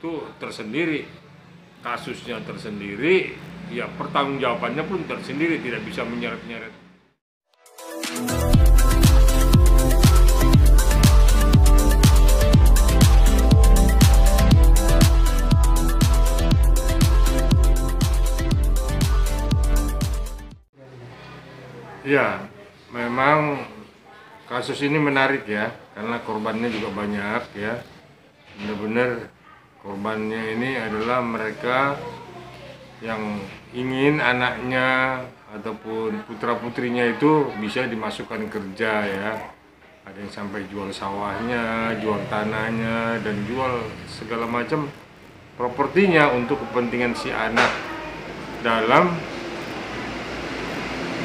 itu tersendiri, kasusnya tersendiri, ya pertanggungjawabannya pun tersendiri, tidak bisa menyeret-nyeret. Ya, memang kasus ini menarik ya, karena korbannya juga banyak ya. Benar-benar korbannya ini adalah mereka yang ingin anaknya ataupun putra-putrinya itu bisa dimasukkan kerja ya. Ada yang sampai jual sawahnya, jual tanahnya, dan jual segala macam propertinya untuk kepentingan si anak dalam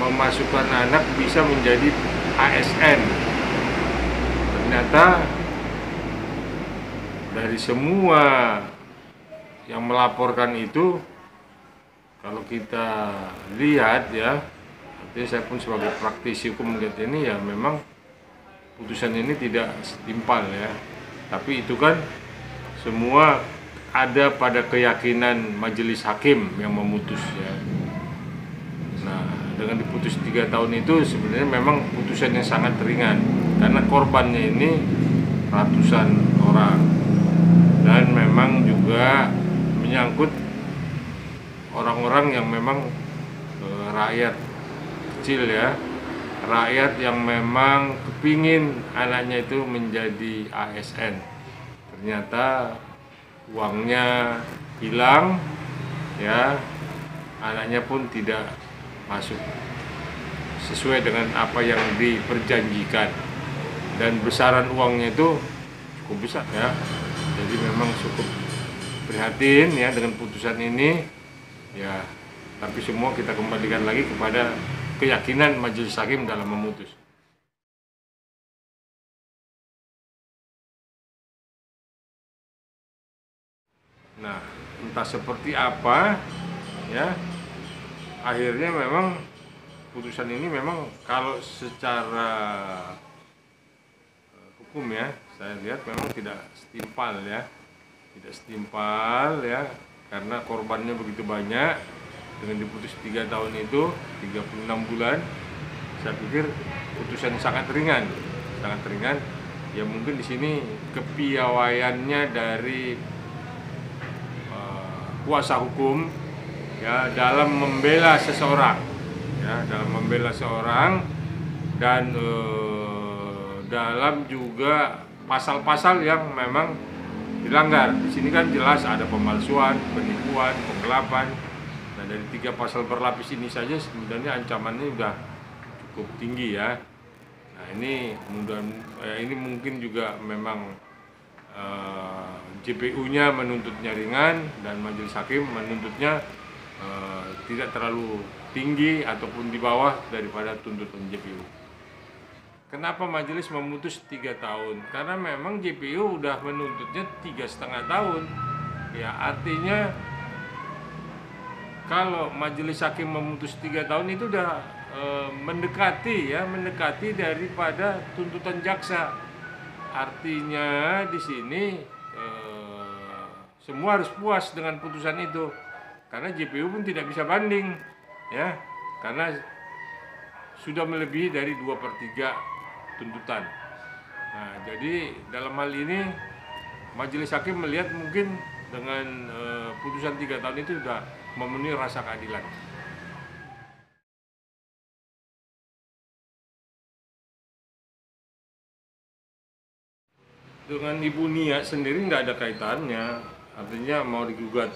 memasukkan anak bisa menjadi ASN. Ternyata dari semua yang melaporkan itu, kalau kita lihat ya, artinya saya pun sebagai praktisi hukum melihat ini ya, memang putusan ini tidak setimpal ya. Tapi itu kan semua ada pada keyakinan majelis hakim yang memutus ya. Nah, dengan diputus 3 tahun itu sebenarnya memang putusan yang sangat ringan, karena korbannya ini ratusan orang, dan memang juga menyangkut orang-orang yang memang rakyat kecil ya, rakyat yang memang kepingin anaknya itu menjadi ASN. Ternyata uangnya hilang ya, anaknya pun tidak masuk sesuai dengan apa yang diperjanjikan, dan besaran uangnya itu cukup besar ya. Jadi memang cukup prihatin ya dengan putusan ini ya, tapi semua kita kembalikan lagi kepada keyakinan majelis hakim dalam memutus. Nah, entah seperti apa ya, akhirnya memang putusan ini memang kalau secara hukum ya, saya lihat memang tidak setimpal ya, karena korbannya begitu banyak. Dengan diputus 3 tahun itu 36 bulan, saya pikir putusan sangat ringan ya. Mungkin di sini kepiawaiannya dari kuasa hukum ya dalam membela seseorang ya, dan dalam juga pasal-pasal yang memang dilanggar. Di sini kan jelas ada pemalsuan, penipuan, penggelapan. Nah, dari 3 pasal berlapis ini saja sebenarnya ancamannya sudah cukup tinggi ya. Nah, ini mungkin juga memang JPU-nya menuntutnya ringan, dan majelis hakim menuntutnya tidak terlalu tinggi ataupun di bawah daripada tuntutan JPU. Kenapa majelis memutus 3 tahun? Karena memang JPU udah menuntutnya 3,5 tahun. Ya, artinya kalau majelis hakim memutus 3 tahun itu udah mendekati daripada tuntutan jaksa. Artinya di sini semua harus puas dengan putusan itu, karena JPU pun tidak bisa banding ya, karena sudah melebihi dari 2/3 tuntutan. Nah, jadi dalam hal ini majelis hakim melihat mungkin dengan putusan 3 tahun itu sudah memenuhi rasa keadilan. Dengan Ibu Nia sendiri nggak ada kaitannya, artinya mau digugat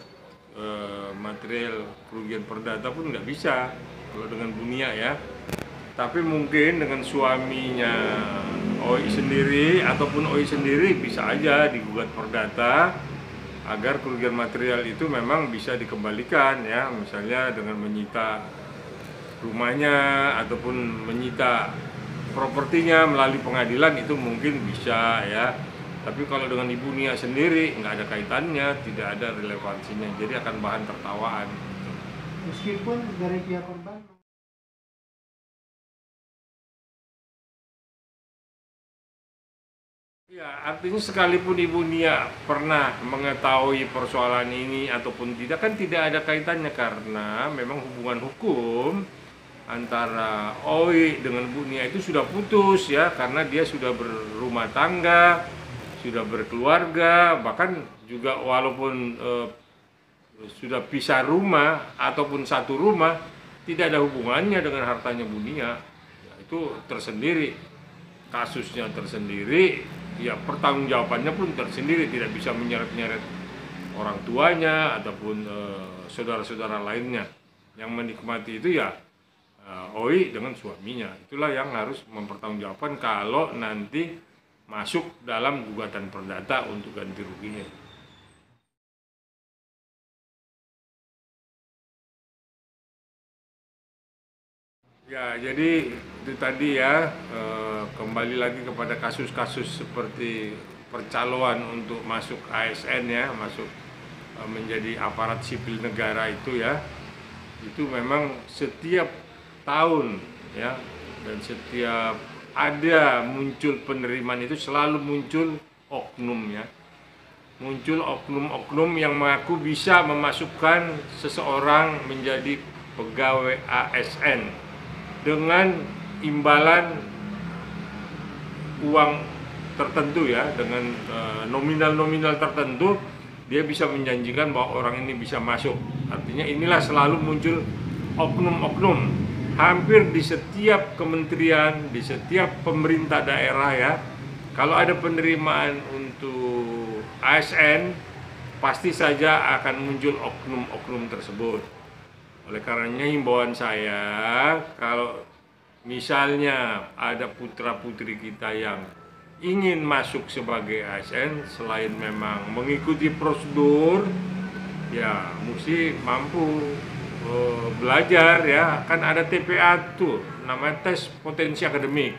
material kerugian perdata pun nggak bisa kalau dengan Bu Nia ya. Tapi mungkin dengan suaminya OI sendiri ataupun OI sendiri bisa aja digugat perdata agar kerugian material itu memang bisa dikembalikan ya, misalnya dengan menyita rumahnya ataupun menyita propertinya melalui pengadilan, itu mungkin bisa ya. Tapi kalau dengan Ibu Nia sendiri nggak ada kaitannya, tidak ada relevansinya, jadi akan bahan tertawaan. Meskipun dari pihak korban Ya, artinya sekalipun Ibu Nia pernah mengetahui persoalan ini ataupun tidak, kan tidak ada kaitannya karena memang hubungan hukum antara Oi dengan Bu Nia itu sudah putus ya, karena dia sudah berumah tangga, sudah berkeluarga, bahkan juga walaupun sudah pisah rumah ataupun satu rumah, tidak ada hubungannya dengan hartanya Bu Nia. Ya, itu tersendiri, kasusnya tersendiri, ya pertanggungjawabannya pun tersendiri, tidak bisa menyeret-nyeret orang tuanya ataupun saudara-saudara lainnya. Yang menikmati itu ya Oi dengan suaminya. Itulah yang harus mempertanggungjawabkan kalau nanti masuk dalam gugatan perdata untuk ganti ruginya. Ya, jadi itu tadi ya, kembali lagi kepada kasus-kasus seperti percaloan untuk masuk ASN ya, masuk menjadi aparat sipil negara itu ya, itu memang setiap tahun ya, dan setiap ada muncul penerimaan itu selalu muncul oknum ya, muncul oknum-oknum yang mengaku bisa memasukkan seseorang menjadi pegawai ASN dengan imbalan uang tertentu ya, dengan nominal-nominal tertentu dia bisa menjanjikan bahwa orang ini bisa masuk. Artinya inilah selalu muncul oknum-oknum hampir di setiap kementerian, di setiap pemerintah daerah ya. Kalau ada penerimaan untuk ASN, pasti saja akan muncul oknum-oknum tersebut. Oleh karenanya himbauan saya, kalau misalnya ada putra-putri kita yang ingin masuk sebagai ASN, selain memang mengikuti prosedur, ya mesti mampu belajar ya. Kan ada TPA tuh, namanya tes potensi akademik.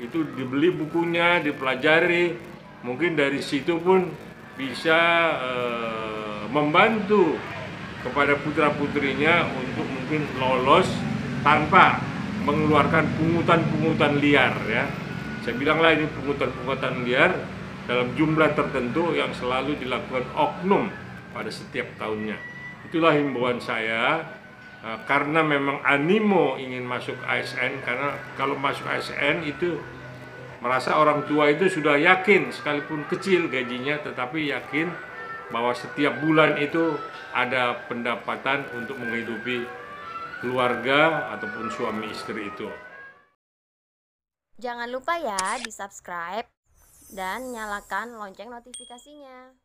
Itu dibeli bukunya, dipelajari, mungkin dari situ pun bisa membantu kepada putra-putrinya untuk mungkin lolos tanpa mengeluarkan pungutan-pungutan liar ya. Saya bilanglah ini pungutan-pungutan liar dalam jumlah tertentu yang selalu dilakukan oknum pada setiap tahunnya. Itulah himbauan saya, karena memang animo ingin masuk ASN, karena kalau masuk ASN itu merasa orang tua itu sudah yakin, sekalipun kecil gajinya tetapi yakin bahwa setiap bulan itu ada pendapatan untuk menghidupi keluarga ataupun suami istri itu. Jangan lupa ya di subscribe dan nyalakan lonceng notifikasinya.